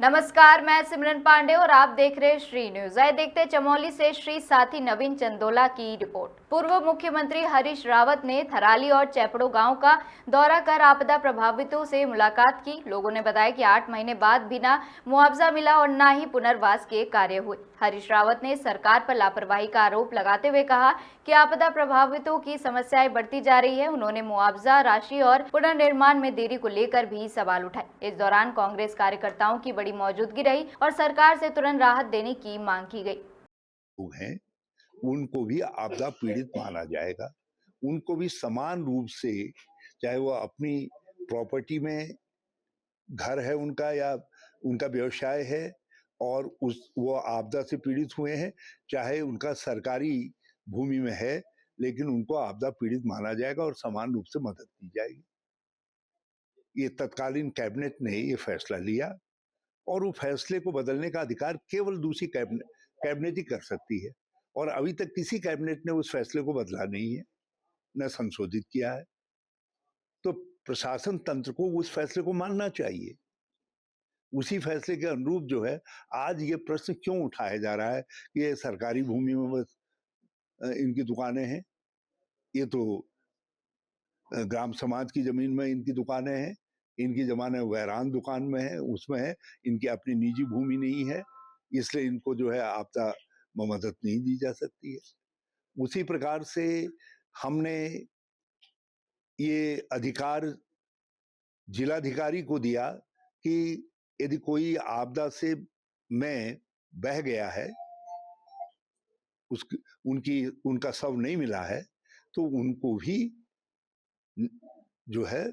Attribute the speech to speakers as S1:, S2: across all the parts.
S1: नमस्कार, मैं सिमरन पांडे और आप देख रहे हैं श्री न्यूज। आइए देखते हैं चमोली से श्री साथी नवीन चंदोला की रिपोर्ट। पूर्व मुख्यमंत्री हरीश रावत ने थराली और चैपड़ो गांव का दौरा कर आपदा प्रभावितों से मुलाकात की। लोगों ने बताया कि 8 महीने बाद भी ना मुआवजा मिला और ना ही पुनर्वास के कार्य हुए। हरीश रावत ने सरकार पर लापरवाही का आरोप लगाते हुए कहा कि आपदा प्रभावितों की समस्याएं बढ़ती जा रही है। उन्होंने मुआवजा राशि और पुनर्निर्माण में देरी को लेकर भी सवाल उठाए। इस दौरान कांग्रेस कार्यकर्ताओं की बड़ी मौजूदगी रही और सरकार से तुरंत राहत देने की मांग की गई।
S2: हैं उनको भी आपदा पीड़ित माना जाएगा। उनको भी समान रूप से, चाहे वो अपनी प्रॉपर्टी में घर है उनका या उनका व्यवसाय है और वो आपदा से पीड़ित हुए हैं, चाहे उनका सरकारी भूमि में है, लेकिन उनको आपदा पीड़ित माना जाएगा और समान रूप से मदद की जाएगी। ये तत्कालीन कैबिनेट ने ये फैसला लिया और वो फैसले को बदलने का अधिकार केवल दूसरी कैबिनेट ही कर सकती है और अभी तक किसी कैबिनेट ने उस फैसले को बदला नहीं है, न संशोधित किया है। तो प्रशासन तंत्र को उस फैसले को मानना चाहिए। उसी फैसले के अनुरूप जो है, आज ये प्रश्न क्यों उठाया जा रहा है कि ये सरकारी भूमि में बस इनकी दुकानें हैं, ये तो ग्राम समाज की जमीन में इनकी दुकानें हैं, इनकी जमाने वैरान दुकान में है, उसमें है, इनकी अपनी निजी भूमि नहीं है, इसलिए इनको जो है आपदा में मदद नहीं दी जा सकती है। उसी प्रकार से हमने ये अधिकार जिलाधिकारी को दिया कि यदि कोई आपदा से में बह गया है, उनका शव नहीं मिला है, तो उनको भी जो है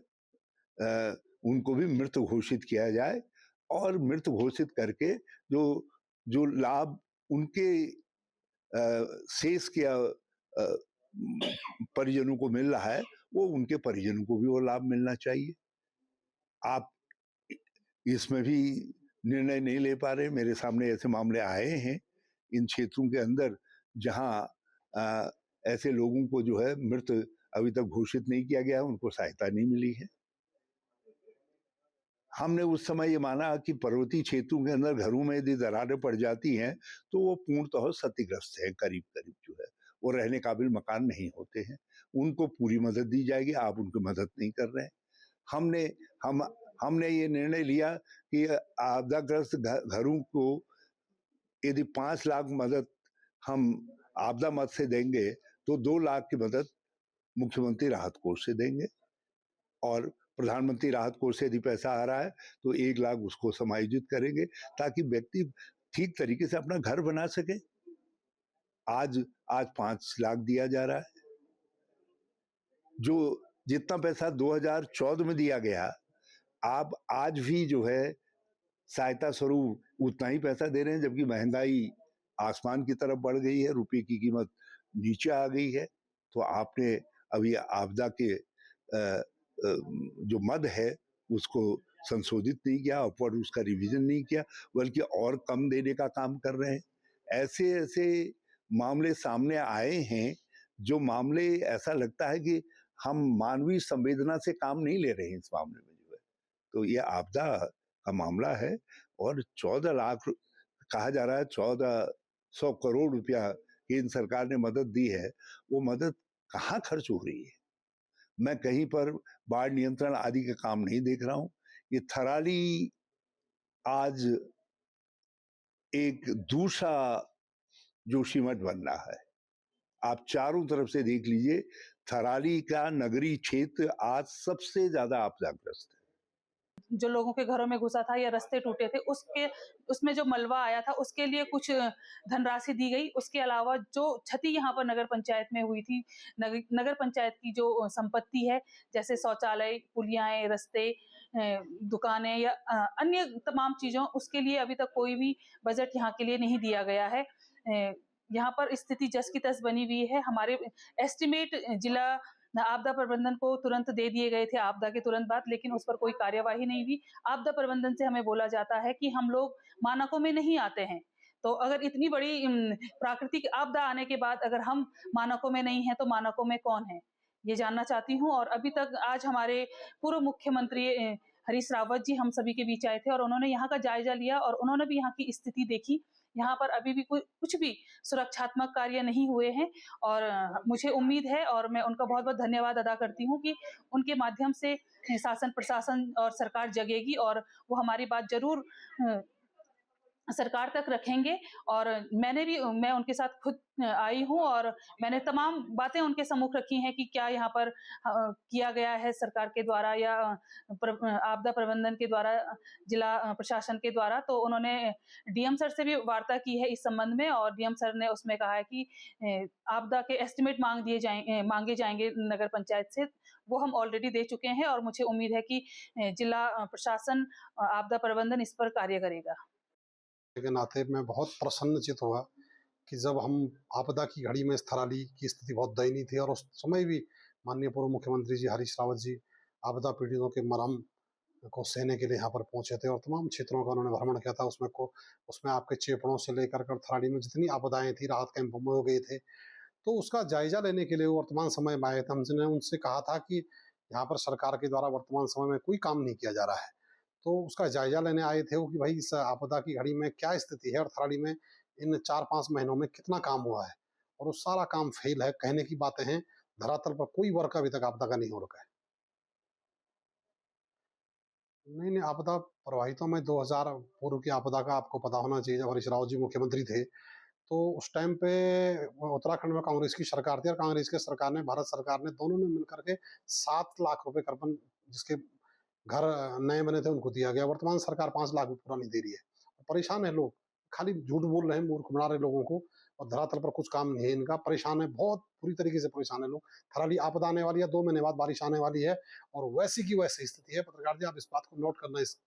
S2: उनको भी मृत घोषित किया जाए और मृत घोषित करके जो जो लाभ उनके शेष के परिजनों को मिल रहा है, वो उनके परिजनों को भी वो लाभ मिलना चाहिए। आप इसमें भी निर्णय नहीं ले पा रहे। मेरे सामने ऐसे मामले आए हैं इन क्षेत्रों के अंदर जहां ऐसे लोगों को जो है मृत अभी तक घोषित नहीं किया गया है, उनको सहायता नहीं मिली है। हमने उस समय ये माना कि पर्वतीय क्षेत्रों के अंदर घरों में यदि दरारें पड़ जाती हैं तो वो पूर्णतः क्षतिग्रस्त है, करीब करीब जो है वो रहने काबिल मकान नहीं होते हैं, उनको पूरी मदद दी जाएगी। आप उनकी मदद नहीं कर रहे हैं। हमने हम हमने ये निर्णय लिया कि आपदाग्रस्त घरों को यदि 5 लाख मदद हम आपदा मद से देंगे तो 2 लाख की मदद मुख्यमंत्री राहत कोष से देंगे और प्रधानमंत्री राहत कोष से यदि पैसा आ रहा है तो 1 लाख उसको समायोजित करेंगे ताकि व्यक्ति ठीक तरीके से अपना घर बना सके। आज आज 5 लाख दिया जा रहा है। जो जितना पैसा 2014 में दिया गया, आप आज भी जो है सहायता स्वरूप उतना ही पैसा दे रहे हैं, जबकि महंगाई आसमान की तरफ बढ़ गई है, रुपये की कीमत नीचे आ गई है। तो आपने अभी आपदा के जो मद है उसको संशोधित नहीं किया, अपवर्ड उसका रिवीजन नहीं किया, बल्कि और कम देने का काम कर रहे हैं। ऐसे ऐसे मामले सामने आए हैं जो मामले ऐसा लगता है कि हम मानवीय संवेदना से काम नहीं ले रहे हैं इस मामले में जो है। तो ये आपदा का मामला है और 14 लाख कहा जा रहा है, 1400 करोड़ रुपया केंद्र सरकार ने मदद दी है। वो मदद कहाँ खर्च हो रही है? मैं कहीं पर बाढ़ नियंत्रण आदि का काम नहीं देख रहा हूं। ये थराली आज एक दूसरा जोशीमठ बन रहा है। आप चारों तरफ से देख लीजिए, थराली का नगरीय क्षेत्र आज सबसे ज्यादा आपदाग्रस्त है।
S3: जो लोगों के घरों में घुसा था या रास्ते टूटे थे उसमें जो मलबा आया था उसके लिए कुछ धनराशि दी गई। उसके अलावा जो क्षति यहाँ पर नगर पंचायत में हुई थी, नगर पंचायत की जो संपत्ति है, जैसे शौचालय, पुलियाएं, रास्ते, दुकानें या अन्य तमाम चीजों, उसके लिए अभी तक कोई भी बजट यहाँ के लिए नहीं दिया गया है। यहाँ पर स्थिति जस की तस बनी हुई है। हमारे एस्टिमेट जिला आपदा प्रबंधन को तुरंत दे दिए गए थे आपदा के तुरंत बाद, लेकिन उस पर कोई कार्यवाही नहीं हुई। आपदा प्रबंधन से हमें बोला जाता है कि हम लोग मानकों में नहीं आते हैं। तो अगर इतनी बड़ी प्राकृतिक आपदा आने के बाद अगर हम मानकों में नहीं है तो मानकों में कौन है, ये जानना चाहती हूँ। और अभी तक आज हमारे पूर्व मुख्यमंत्री हरीश रावत जी हम सभी के बीच आए थे और उन्होंने यहाँ का जायजा लिया और उन्होंने भी यहाँ की स्थिति देखी। यहाँ पर अभी भी कुछ भी सुरक्षात्मक कार्य नहीं हुए हैं और मुझे उम्मीद है और मैं उनका बहुत-बहुत धन्यवाद अदा करती हूँ कि उनके माध्यम से शासन प्रशासन और सरकार जगेगी और वो हमारी बात ज़रूर सरकार तक रखेंगे। और मैं उनके साथ खुद आई हूँ और मैंने तमाम बातें उनके सम्मुख रखी हैं कि क्या यहाँ पर किया गया है सरकार के द्वारा या आपदा प्रबंधन के द्वारा, जिला प्रशासन के द्वारा। तो उन्होंने डीएम सर से भी वार्ता की है इस संबंध में और डीएम सर ने उसमें कहा है कि आपदा के एस्टिमेट मांगे जाएंगे नगर पंचायत से, वो हम ऑलरेडी दे चुके हैं और मुझे उम्मीद है कि जिला प्रशासन आपदा प्रबंधन इस पर कार्य करेगा।
S4: के नाते मैं बहुत प्रसन्नचित हुआ कि जब हम आपदा की घड़ी में थराली की स्थिति बहुत दयनीय थी और उस समय भी माननीय पूर्व मुख्यमंत्री जी हरीश रावत जी आपदा पीड़ितों के मरहम को सहने के लिए यहाँ पर पहुंचे थे और तमाम क्षेत्रों का उन्होंने भ्रमण किया था। उसमें आपके चेपड़ों से लेकर कर थराली में जितनी आपदाएं थी, राहत कैंपों में हो गए थे, तो उसका जायजा लेने के लिए वो वर्तमान समय में आए थे। हमने उनसे कहा था कि यहाँ पर सरकार के द्वारा वर्तमान समय में कोई काम नहीं किया जा रहा है, तो उसका जायजा लेने आए थे वो कि भाई इस आपदा की घड़ी में क्या स्थिति है और थराली में इन 4-5 महीनों में कितना काम हुआ है। और वो सारा काम फेल है, कहने की बातें हैं, धरातल पर कोई वर्क अभी तक आपदा का नहीं हो रखा है। नहीं, आपदा प्रभावितों में 2000 पूर्व की आपदा का आपको पता होना चाहिए, जब हरीश रावत जी मुख्यमंत्री थे, तो उस टाइम पे उत्तराखंड में कांग्रेस की सरकार थी और कांग्रेस की सरकार ने, भारत सरकार ने, दोनों ने मिलकर के 7 लाख रुपए कर्पण जिसके घर नए बने थे उनको दिया गया। वर्तमान सरकार 5 लाख भी पूरा नहीं दे रही है। परेशान है लोग, खाली झूठ बोल रहे हैं, मूर्ख बना रहे लोगों को और धरातल पर कुछ काम नहीं है इनका। परेशान है, बहुत बुरी तरीके से परेशान है लोग। थराली आपदा आने वाली है, 2 महीने बाद बारिश आने वाली है और वैसी की वैसी स्थिति है। पत्रकार जी, आप इस बात को नोट करना, इस